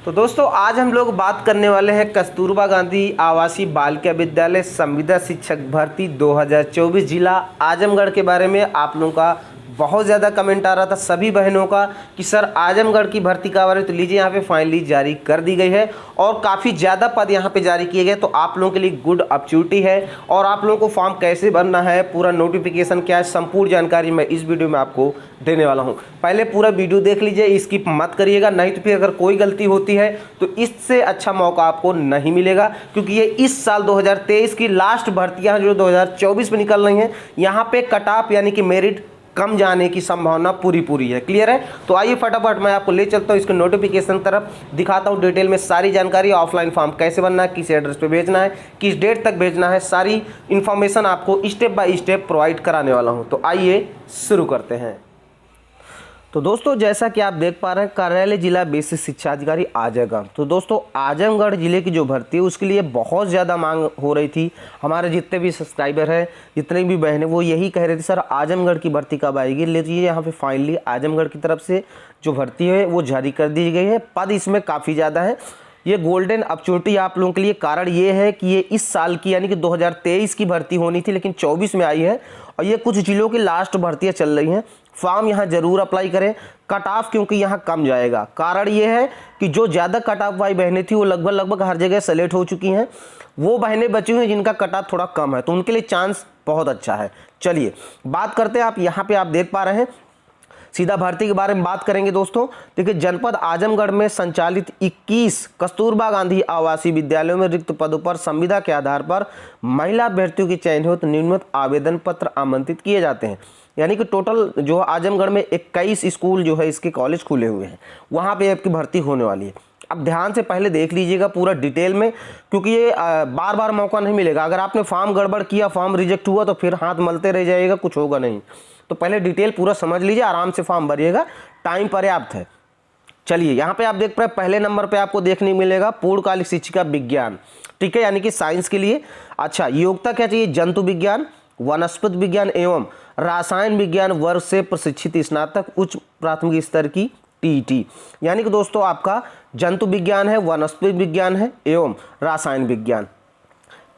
तो दोस्तों आज हम लोग बात करने वाले हैं कस्तूरबा गांधी आवासीय बालिका विद्यालय संविदा शिक्षक भर्ती 2024 जिला आजमगढ़ के बारे में। आप लोगों का बहुत ज़्यादा कमेंट आ रहा था सभी बहनों का कि सर आजमगढ़ की भर्ती का बारे में। तो लीजिए यहाँ पे फाइनली जारी कर दी गई है और काफ़ी ज़्यादा पद यहाँ पे जारी किए गए। तो आप लोगों के लिए गुड अपॉर्चुनिटी है और आप लोगों को फॉर्म कैसे भरना है, पूरा नोटिफिकेशन क्या है, संपूर्ण जानकारी मैं इस वीडियो में आपको देने वाला हूँ। पहले पूरा वीडियो देख लीजिए, स्किप मत करिएगा, नहीं तो फिर अगर कोई गलती होती है तो इससे अच्छा मौका आपको नहीं मिलेगा, क्योंकि ये इस साल 2023 की लास्ट भर्तियाँ जो 2024 में निकल रही हैं, यहाँ पे कट ऑफ यानी कि मेरिट कम जाने की संभावना पूरी है। क्लियर है? तो आइए फटाफट मैं आपको ले चलता हूँ इसके नोटिफिकेशन तरफ, दिखाता हूँ डिटेल में सारी जानकारी। ऑफलाइन फॉर्म कैसे बनना है, किस एड्रेस पे भेजना है, किस डेट तक भेजना है, सारी इन्फॉर्मेशन आपको स्टेप बाय स्टेप प्रोवाइड कराने वाला हूँ। तो आइए शुरू करते हैं। तो दोस्तों जैसा कि आप देख पा रहे हैं, कार्यालय जिला बेसिक शिक्षा अधिकारी आजमगढ़। तो दोस्तों आजमगढ़ जिले की जो भर्ती है उसके लिए बहुत ज़्यादा मांग हो रही थी। हमारे जितने भी सब्सक्राइबर हैं, जितने भी बहनें, वो यही कह रहे थे सर आजमगढ़ की भर्ती कब आएगी। लेकिन यहाँ पे फाइनली आजमगढ़ की तरफ से जो भर्ती है वो जारी कर दी गई है। पद इसमें काफ़ी ज़्यादा है। ये गोल्डन अपॉर्चुनिटी आप लोगों के लिए। कारण ये है कि ये इस साल की यानी कि 2023 की भर्ती होनी थी, लेकिन 24 में आई है और ये कुछ जिलों की लास्ट भर्तियाँ चल रही हैं। फॉर्म यहाँ जरूर अप्लाई करें। कट ऑफ क्योंकि यहाँ कम जाएगा। कारण ये है कि जो ज़्यादा कट ऑफ वाली बहनें थी वो लगभग हर जगह सेलेक्ट हो चुकी हैं। वो बहनें बची हुई हैं जिनका कट ऑफ थोड़ा कम है, तो उनके लिए चांस बहुत अच्छा है। चलिए बात करते हैं। आप यहाँ पे आप देख पा रहे हैं, सीधा भर्ती के बारे में बात करेंगे दोस्तों। देखिए जनपद आजमगढ़ में संचालित 21 कस्तूरबा गांधी आवासीय विद्यालयों में रिक्त पदों पर संविदा के आधार पर महिला अभ्यर्थियों के चयन हो तो निम्नलिखित आवेदन पत्र आमंत्रित किए जाते हैं। यानी कि टोटल जो आजमगढ़ में 21 स्कूल जो है इसके कॉलेज खुले हुए हैं, वहाँ पे आपकी भर्ती होने वाली है। अब ध्यान से पहले देख लीजिएगा पूरा डिटेल में, क्योंकि ये बार बार मौका नहीं मिलेगा। अगर आपने फॉर्म गड़बड़ किया, फॉर्म रिजेक्ट हुआ तो फिर हाथ मलते रह जाइएगा, कुछ होगा नहीं। तो पहले डिटेल पूरा समझ लीजिए, आराम से फॉर्म भरिएगा, टाइम पर्याप्त है। चलिए यहाँ पे आप देख पाए पहले नंबर पे आपको देखने मिलेगा पूर्णकालिक शिक्षिका विज्ञान, ठीक है, यानी कि साइंस के लिए। अच्छा योग्यता क्या चाहिए? जंतु विज्ञान, वनस्पति विज्ञान एवं रासायन विज्ञान वर्ग से प्रशिक्षित स्नातक उच्च प्राथमिक स्तर की टीईटी। यानी कि दोस्तों आपका जंतु विज्ञान है, वनस्पति विज्ञान है एवं रासायन विज्ञान।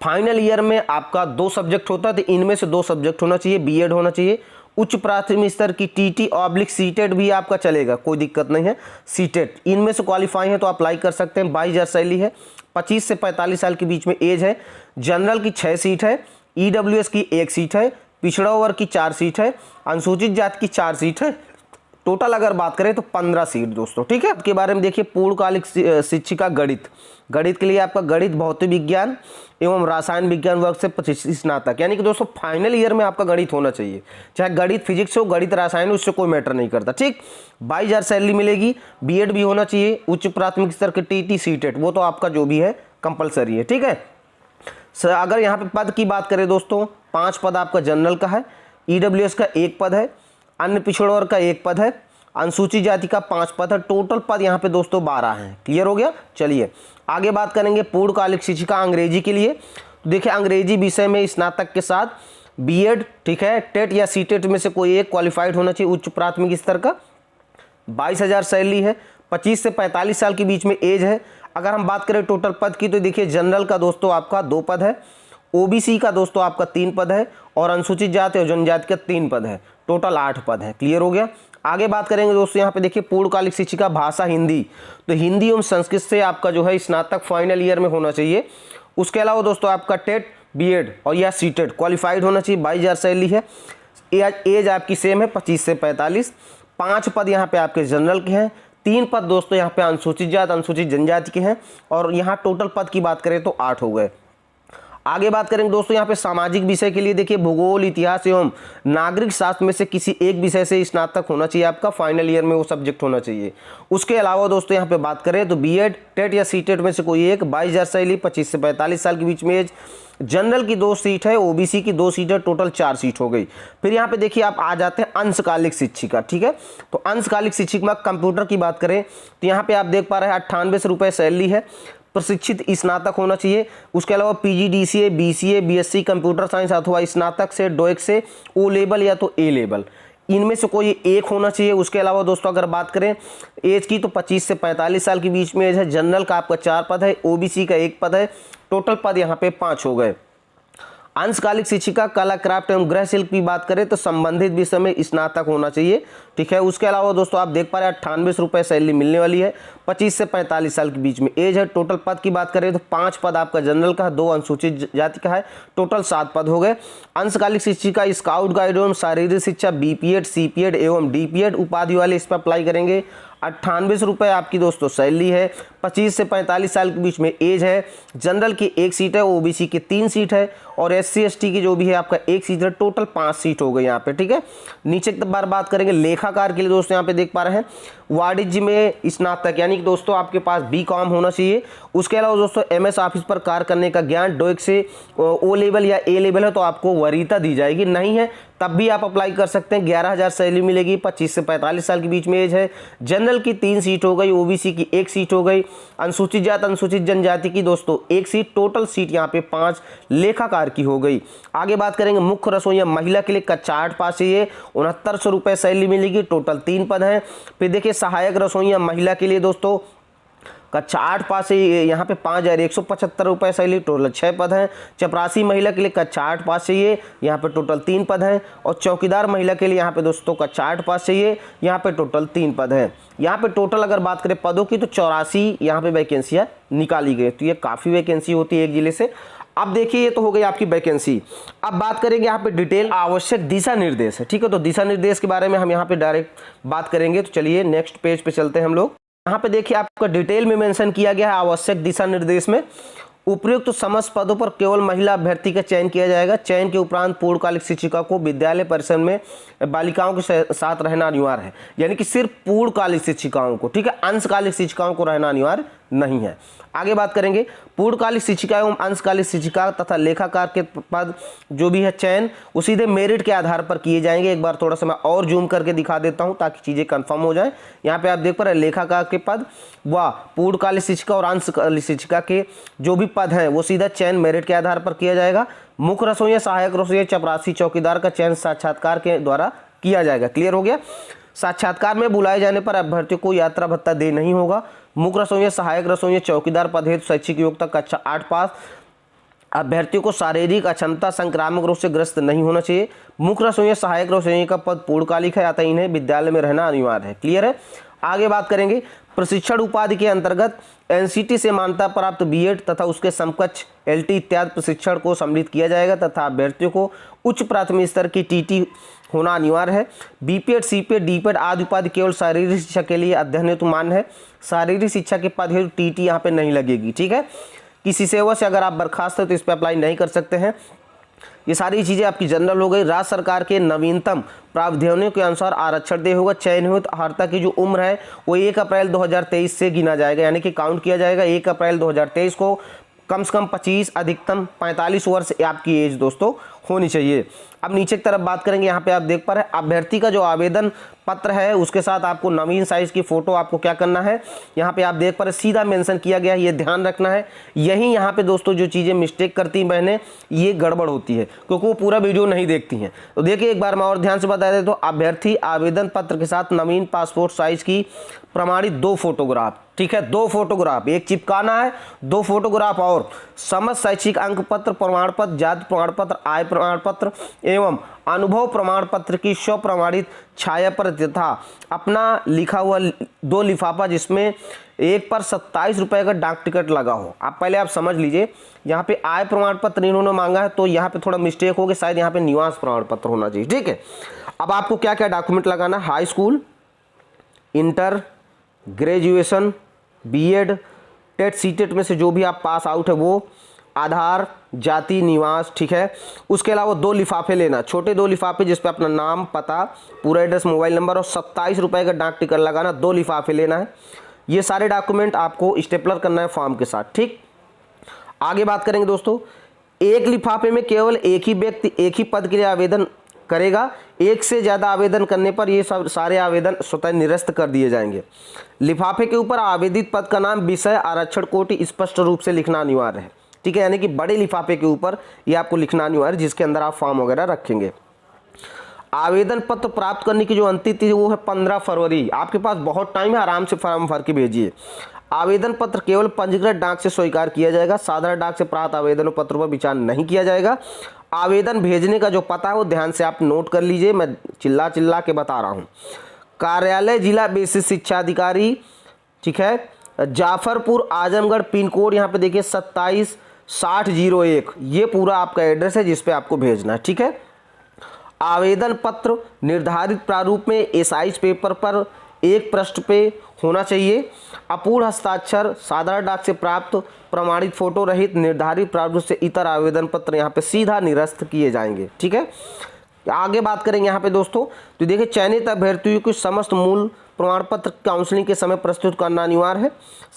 फाइनल ईयर में आपका 2 सब्जेक्ट होता है, तो इनमें से 2 सब्जेक्ट होना चाहिए, बीएड होना चाहिए। उच्च प्राथमिक स्तर की टीटी ऑब्लिक सीटेट भी आपका चलेगा, कोई दिक्कत नहीं है। सीटेट इनमें से क्वालिफाई है तो अप्लाई कर सकते हैं। 22,000 सैलरी है, 25 से 45 साल के बीच में एज है। जनरल की 6 सीट है, ईडब्ल्यूएस की 1 सीट है, पिछड़ा वर्ग की 4 सीट है, अनुसूचित जाति की 4 सीट है। टोटल अगर बात करें तो 15 सीट दोस्तों, ठीक है। के बारे में देखिए पूर्णकालिक शिक्षिका गणित, गणित के लिए आपका गणित भौतिक विज्ञान एवं रासायन विज्ञान वर्ग से प्रशिक्षित स्नातक। यानी कि दोस्तों फाइनल ईयर में आपका गणित होना चाहिए, चाहे गणित फिजिक्स हो, गणित रसायन, उससे कोई मैटर नहीं करता, ठीक। 22,000 सैलरी मिलेगी। बीएड भी होना चाहिए। उच्च प्राथमिक स्तर के टीटी सीटेट वो तो आपका जो भी है कंपलसरी है, ठीक है। अगर यहाँ पे पद की बात करें दोस्तों, 5 पद आपका जनरल का है, ईडब्ल्यूएस का 1 पद है, अन्य पिछड़ा वर्ग का 1 पद है, अनुसूचित जाति का 5 पद है। टोटल पद यहाँ पे दोस्तों 12 हैं। क्लियर हो गया? चलिए आगे बात करेंगे पूर्णकालिक शिक्षिका अंग्रेजी के लिए। तो देखिए अंग्रेजी विषय में स्नातक के साथ बीएड, ठीक है, टेट या सीटेट में से कोई एक क्वालिफाइड होना चाहिए उच्च प्राथमिक स्तर का। 22,000 सैलरी है, 25 से 45 साल के बीच में एज है। अगर हम बात करें टोटल पद की, तो देखिए जनरल का दोस्तों आपका 2 पद है, ओबीसी का दोस्तों आपका 3 पद है और अनुसूचित जाति और जनजाति का 3 पद है। टोटल 8 पद है। क्लियर हो गया? आगे बात करेंगे दोस्तों, यहाँ पे देखिए पूर्णकालिक शिक्षिका भाषा हिंदी। तो हिंदी एवं संस्कृत से आपका जो है स्नातक फाइनल ईयर में होना चाहिए। उसके अलावा दोस्तों आपका टेट, बीएड और या सीटेट क्वालिफाइड होना चाहिए। 22,000 सैलरी है। एज आपकी सेम है, 25 से 45। 5 पद यहाँ पे आपके जनरल के हैं, 3 पद दोस्तों यहाँ पे अनुसूचित जाति, अनुसूचित जनजाति के हैं और यहाँ टोटल पद की बात करें तो 8 हो गए। आगे बात करेंगे दोस्तों यहाँ पे सामाजिक विषय के लिए। देखिए भूगोल, इतिहास एवं नागरिक शास्त्र में से किसी एक विषय से स्नातक होना चाहिए आपका, फाइनल ईयर में वो सब्जेक्ट होना चाहिए। उसके अलावा दोस्तों यहाँ पे बात करें तो बीएड, टेट या सीटेट में से कोई एक। 22,000 सैलरी, 25 से 45 साल के बीच में एज। जनरल की 2 सीट है, ओबीसी की 2 सीट है, टोटल 4 सीट हो गई। फिर यहाँ पे देखिए आप आ जाते हैं अंशकालिक शिक्षिका, ठीक है। तो अंशकालिक शिक्षिका में कंप्यूटर की बात करें तो यहाँ पे आप देख पा रहे हैं 98 रुपये सैलरी है, प्रशिक्षित स्नातक होना चाहिए। उसके अलावा PGDCA, BCA, BSc computer science अथवा स्नातक से, डोएक से, ओ लेवल या तो ए लेवल। इनमें से कोई एक होना चाहिए। उसके अलावा दोस्तों अगर बात करें एज की तो 25 से 45 साल के बीच में एज है। जनरल का आपका 4 पद है, ओबीसी का 1 पद है, टोटल पद यहाँ पे 5 हो गए। अंशकालिक शिक्षिका कला क्राफ्ट एवं गृह शिल्प की बात करें तो संबंधित विषय में स्नातक होना चाहिए, ठीक है। उसके अलावा दोस्तों आप देख पा रहे हैं 98 रुपये सैलरी मिलने वाली है, 25 से 45 साल के बीच में एज है। टोटल पद की बात करें तो 5 पद आपका जनरल का है, 2 अनुसूचित जाति का है, टोटल 7 पद हो गए। अंशकालिक शिक्षिका स्काउट गाइड एवं शारीरिक शिक्षा बीपीएड सीपीएड एवं डीपीएड उपाधि वाले इस पर अप्लाई करेंगे। 98 रुपये आपकी दोस्तों सैलरी है, 25 से 45 साल के बीच में एज है। जनरल की 1 सीट है, ओबीसी की 3 सीट है और एससी एसटी की जो भी है आपका 1 सीट है। टोटल 5 सीट हो गई यहाँ पे, ठीक है। नीचे की बार बात करेंगे लेखाकार के लिए दोस्तों, यहाँ पे देख पा रहे हैं वाणिज्य में स्नातक यानी कि दोस्तों आपके पास बीकॉम होना चाहिए। उसके अलावा दोस्तों एमएस ऑफिस पर कार्य करने का ज्ञान, डोइक से ओ लेवल या ए लेवल है तो आपको वरीयता दी जाएगी, नहीं है तब भी आप अप्लाई कर सकते हैं। 11,000 सैलरी मिलेगी, 25 से 45 साल के बीच में एज है। जनरल की 3 सीट हो गई, ओबीसी की 1 सीट हो गई, अनुसूचित जाति अनुसूचित जनजाति की दोस्तों 1 सीट, टोटल सीट यहाँ पे 5 लेखाकार की हो गई। आगे बात करेंगे मुख्य रसोइया महिला के लिए कच्चा 8 पास चाहिए, 6900 रुपये सैलरी मिलेगी, टोटल 3 पद हैं। फिर देखिए सहायक रसोइया महिला के लिए दोस्तों कक्षा 8 पास है, यहाँ पे 5,175 रुपये सैलरी, टोटल 6 पद हैं। चपरासी महिला के लिए कक्षा 8 पास चाहिए, यहाँ पे टोटल 3 पद हैं। और चौकीदार महिला के लिए यहाँ पे दोस्तों कक्षा 8 पास चाहिए, यहाँ पे टोटल 3 पद हैं। यहाँ पे टोटल अगर बात करें पदों की तो 84 यहाँ पे वैकेंसियाँ निकाली गई, तो ये काफ़ी वैकेंसी होती है एक जिले से। अब देखिए ये तो हो गई आपकी वैकेंसी। अब बात करेंगे यहाँ पे डिटेल आवश्यक दिशा निर्देश है, ठीक है। तो दिशा निर्देश के बारे में हम यहाँ पे डायरेक्ट बात करेंगे। तो चलिए नेक्स्ट पेज पे चलते हैं हम लोग। यहाँ पे देखिए आपका डिटेल में मेंशन किया गया है आवश्यक दिशा निर्देश में उपयुक्त तो समस्त पदों पर केवल महिला अभ्यर्थी का चयन किया जाएगा। चयन के उपरांत पूर्णकालिक शिक्षिका को विद्यालय परिसर में बालिकाओं के साथ रहना अनिवार्य है, यानी कि सिर्फ पूर्णकालिक शिक्षिकाओं को, ठीक है। अंशकालिक शिक्षिकाओं को रहना अनिवार्य नहीं है। आगे बात करेंगे पूर्णकालिक शिक्षिका एवं अंशकालिक शिक्षिका तथा लेखाकार के पद जो भी है चयन वो सीधे मेरिट के आधार पर किए जाएंगे। एक बार थोड़ा सा मैं और जूम करके दिखा देता हूं ताकि चीजें कंफर्म हो जाए। यहाँ पे आप देख पा रहे हैं लेखाकार के पद व पूर्णकालिक शिक्षिका और अंशकालिक शिक्षिका के जो भी पद हैं वो सीधा चयन मेरिट के आधार पर किया जाएगा। मुख्य रसोइया, सहायक रसोइया, चपरासी, चौकीदार का चयन साक्षात्कार के द्वारा किया जाएगा। क्लियर हो गया। साक्षात्कार में बुलाए जाने पर अभ्यर्थियों को यात्रा भत्ता दे नहीं होगा। मुख्य रसोइया, सहायक रसोइया, चौकीदार पद हेतु शैक्षिक योग्यता कक्षा 8 पास। अभ्यर्थियों को शारीरिक अक्षमता संक्रामक रोग से ग्रस्त नहीं होना चाहिए। मुख्य रसोइया, सहायक रसोइया का पद पूर्णकालिक है, अतः इन्हें विद्यालय में रहना अनिवार्य है। क्लियर है। आगे बात करेंगे प्रशिक्षण उपाधि के अंतर्गत एनसीटी से मान्यता प्राप्त बीएड तथा उसके समकक्ष एलटी इत्यादि प्रशिक्षण को सम्मिलित किया जाएगा तथा अभ्यर्थियों को उच्च प्राथमिक स्तर की टीटी होना अनिवार्य है। बीपीएड, सीपीएड, डीपीएड आदि उपाधि केवल शारीरिक शिक्षा के लिए अध्ययन हेतु मान्य है। शारीरिक शिक्षा के पद हेतु टीटी यहाँ पे नहीं लगेगी, ठीक है। किसी सेवा से अगर आप बर्खास्त हो तो इस पर अप्लाई नहीं कर सकते हैं। ये सारी चीज़ें आपकी जनरल हो गई। राज्य सरकार के नवीनतम प्रावधानों के अनुसार आरक्षण दे होगा। चयनित अर्हता की जो उम्र है वो 1 अप्रैल 2023 से गिना जाएगा, यानी कि काउंट किया जाएगा। 1 अप्रैल 2023 को कम से कम 25 अधिकतम 45 वर्ष आपकी एज दोस्तों होनी चाहिए। अब नीचे की तरफ बात करेंगे। यहाँ पे आप देख पा रहे हैं अभ्यर्थी का जो आवेदन पत्र है उसके साथ आपको नवीन साइज की फोटो आपको क्या करना है, यहाँ पे आप देख पा रहे सीधा मेंशन किया गया है, ये ध्यान रखना है। यही यहाँ पे दोस्तों जो चीज़ें मिस्टेक करती बहनें ये गड़बड़ होती है क्योंकि वो पूरा वीडियो नहीं देखती हैं। तो देखिए एक बार मैं और ध्यान से बता दें तो अभ्यर्थी आवेदन पत्र के साथ नवीन पासपोर्ट साइज की प्रमाणित 2 फोटोग्राफ, ठीक है, 2 फोटोग्राफ, एक चिपकाना है, 2 फोटोग्राफ और समस्त शैक्षिक अंक पत्र, प्रमाण पत्र, जाति प्रमाण पत्र, आय प्रमाण पत्र एवं अनुभव प्रमाण पत्र की स्वप्रमाणित छाया प्रति तथा अपना लिखा हुआ 2 लिफाफा जिसमें एक पर 27 रुपये का डाक टिकट लगा हो। आप पहले आप समझ लीजिए यहाँ पे आय प्रमाण पत्र इन्होंने मांगा है तो यहाँ पे थोड़ा मिस्टेक हो गया, शायद यहाँ पे निवास प्रमाण पत्र होना चाहिए, ठीक है। अब आपको क्या क्या डॉक्यूमेंट लगाना है, high school, inter, graduation, B Ed, TET CTET में से जो भी आप पास आउट है वो, आधार, जाति, निवास, ठीक है। उसके अलावा 2 लिफाफे लेना, छोटे 2 लिफाफे जिस पे अपना नाम, पता, पूरा एड्रेस, मोबाइल नंबर और 27 रुपये का डाक टिकट लगाना, 2 लिफाफे लेना है। ये सारे डॉक्यूमेंट आपको स्टेपलर करना है फॉर्म के साथ, ठीक। आगे बात करेंगे दोस्तों, एक लिफाफे में केवल एक ही व्यक्ति एक ही पद के लिए आवेदन करेगा। एक से ज़्यादा आवेदन करने पर ये सब सारे आवेदन स्वतः निरस्त कर दिए जाएंगे। लिफाफे के ऊपर आवेदित पद का नाम, विषय, आरक्षण कोटि स्पष्ट रूप से लिखना अनिवार्य है, ठीक है। यानी कि बड़े लिफाफे के ऊपर ये आपको लिखना अनिवार्य है जिसके अंदर आप फॉर्म वगैरह रखेंगे। आवेदन पत्र प्राप्त करने की जो अंतिम तिथि वो है 15 फरवरी। आपके पास बहुत टाइम है, आराम से फॉर्म भर के भेजिए। आवेदन पत्र केवल पंजीकृत डाक से स्वीकार किया जाएगा, साधारण डाक से प्राप्त आवेदन पत्र पर विचार नहीं किया जाएगा। आवेदन भेजने का जो पता है वो ध्यान से आप नोट कर लीजिए, मैं चिल्ला के बता रहा हूँ। कार्यालय जिला बेसिक शिक्षा अधिकारी, ठीक है, जाफरपुर आजमगढ़, पिन कोड यहाँ पे देखिए 276001, ये पूरा आपका एड्रेस है जिस पे आपको भेजना है, ठीक है। आवेदन पत्र निर्धारित प्रारूप में A5 पेपर पर एक पृष्ठ पे होना चाहिए। अपूर्ण हस्ताक्षर, साधारण डाक से प्राप्त प्रमाणित फोटो रहित निर्धारित प्रारूप से इतर आवेदन पत्र यहाँ पे सीधा निरस्त किए जाएंगे, ठीक है। आगे बात करेंगे यहाँ पे दोस्तों, तो देखिए चयनित अभ्यर्थियों को समस्त मूल प्रमाण पत्र काउंसलिंग के समय प्रस्तुत करना अनिवार्य है।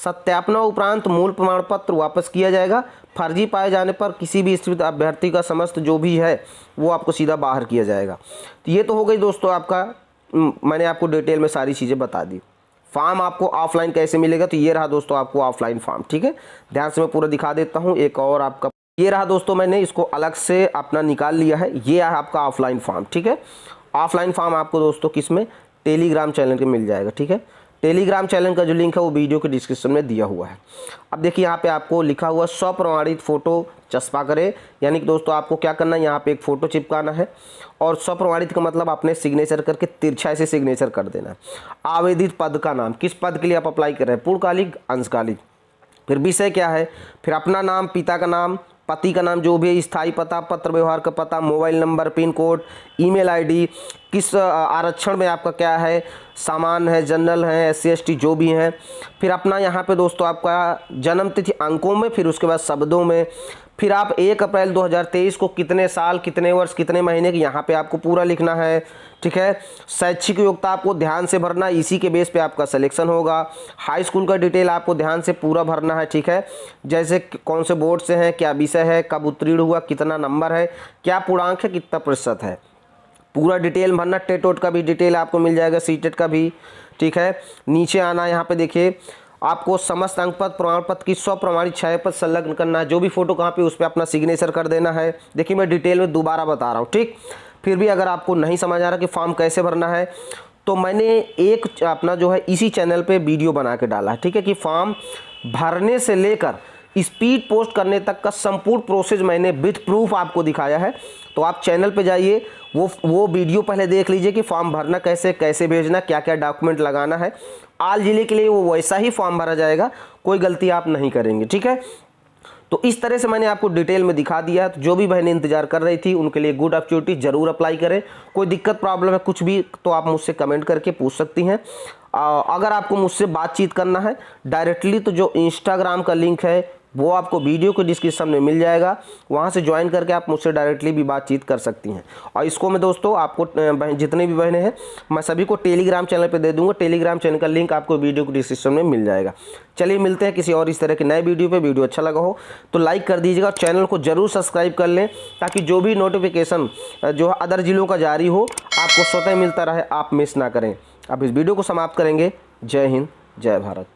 सत्यापन उपरांत मूल प्रमाण पत्र वापस किया जाएगा। फर्जी पाए जाने पर किसी भी स्थित अभ्यर्थी का समस्त जो भी है वो आपको सीधा बाहर किया जाएगा। तो ये तो हो गई दोस्तों आपका, मैंने आपको डिटेल में सारी चीज़ें बता दी। फॉर्म आपको ऑफलाइन कैसे मिलेगा, तो ये रहा दोस्तों आपको ऑफलाइन फॉर्म, ठीक है। ध्यान से मैं पूरा दिखा देता हूँ। एक और आपका ये रहा दोस्तों, मैंने इसको अलग से अपना निकाल लिया है, ये है आपका ऑफलाइन फॉर्म, ठीक है। ऑफलाइन फॉर्म आपको दोस्तों किस में, टेलीग्राम चैनल के मिल जाएगा, ठीक है। टेलीग्राम चैनल का जो लिंक है वो वीडियो के डिस्क्रिप्शन में दिया हुआ है। अब देखिए यहाँ पे आपको लिखा हुआ स्वप्रमाणित फोटो चस्पा करें, यानी कि दोस्तों आपको क्या करना है, यहाँ पे एक फ़ोटो चिपकाना है और स्वप्रमाणित का मतलब अपने सिग्नेचर करके तिरछा से सिग्नेचर कर देना है। आवेदित पद का नाम, किस पद के लिए आप अप्लाई कर रहे हैं, पूर्णकालिक, अंशकालिक। फिर विषय क्या है, फिर अपना नाम, पिता का नाम, पति का नाम जो भी है, स्थायी पता, पत्र व्यवहार का पता, mobile number, pin code, email ID, किस आरक्षण में आपका क्या है, सामान्य है, जनरल है, SC ST जो भी है। फिर अपना यहाँ पे दोस्तों आपका जन्म तिथि अंकों में, फिर उसके बाद शब्दों में। फिर आप 1 अप्रैल 2023 को कितने साल, कितने वर्ष, कितने महीने की यहाँ पे आपको पूरा लिखना है, ठीक है। शैक्षिक योग्यता आपको ध्यान से भरना, इसी के बेस पे आपका सिलेक्शन होगा। हाई स्कूल का डिटेल आपको ध्यान से पूरा भरना है, ठीक है। जैसे कौन से बोर्ड से है, क्या विषय है, कब उत्तीर्ण हुआ, कितना नंबर है, क्या पूर्णांक है, कितना प्रतिशत है, पूरा डिटेल भरना। टेट का भी डिटेल आपको मिल जाएगा, सीटेट का भी, ठीक है। नीचे आना, यहाँ पे देखिए आपको समस्त अंक पत्र, प्रमाण पत्र की स्वप्रमाणित छायापत्र संलग्न करना है। जो भी फोटो कहाँ पे उस पर अपना सिग्नेचर कर देना है। देखिए मैं डिटेल में दोबारा बता रहा हूँ, ठीक। फिर भी अगर आपको नहीं समझ आ रहा कि फॉर्म कैसे भरना है, तो मैंने एक अपना जो है इसी चैनल पे वीडियो बना के डाला है, ठीक है, कि फॉर्म भरने से लेकर स्पीड पोस्ट करने तक का संपूर्ण प्रोसेस मैंने विथ प्रूफ आपको दिखाया है। तो आप चैनल पे जाइए, वो वीडियो पहले देख लीजिए कि फॉर्म भरना कैसे भेजना, क्या क्या डॉक्यूमेंट लगाना है। आल जिले के लिए वो वैसा ही फॉर्म भरा जाएगा, कोई गलती आप नहीं करेंगे, ठीक है। तो इस तरह से मैंने आपको डिटेल में दिखा दिया। तो जो भी बहनें इंतजार कर रही थी उनके लिए गुड अपॉर्चुनिटी, जरूर अप्लाई करें। कोई दिक्कत प्रॉब्लम है कुछ भी तो आप मुझसे कमेंट करके पूछ सकती हैं। अगर आपको मुझसे बातचीत करना है डायरेक्टली, तो जो इंस्टाग्राम का लिंक है वो आपको वीडियो के डिस्क्रिप्शन में मिल जाएगा, वहाँ से ज्वाइन करके आप मुझसे डायरेक्टली भी बातचीत कर सकती हैं। और इसको मैं दोस्तों आपको जितने भी बहनें हैं मैं सभी को टेलीग्राम चैनल पे दे दूंगा। टेलीग्राम चैनल का लिंक आपको वीडियो के डिस्क्रिप्शन में मिल जाएगा। चलिए मिलते हैं किसी और इस तरह के नए वीडियो पे। वीडियो अच्छा लगा हो तो लाइक कर दीजिएगा, चैनल को जरूर सब्सक्राइब कर लें, ताकि जो भी नोटिफिकेशन जो अदर जिलों का जारी हो आपको स्वतः मिलता रहे, आप मिस ना करें। अब इस वीडियो को समाप्त करेंगे। जय हिंद, जय भारत।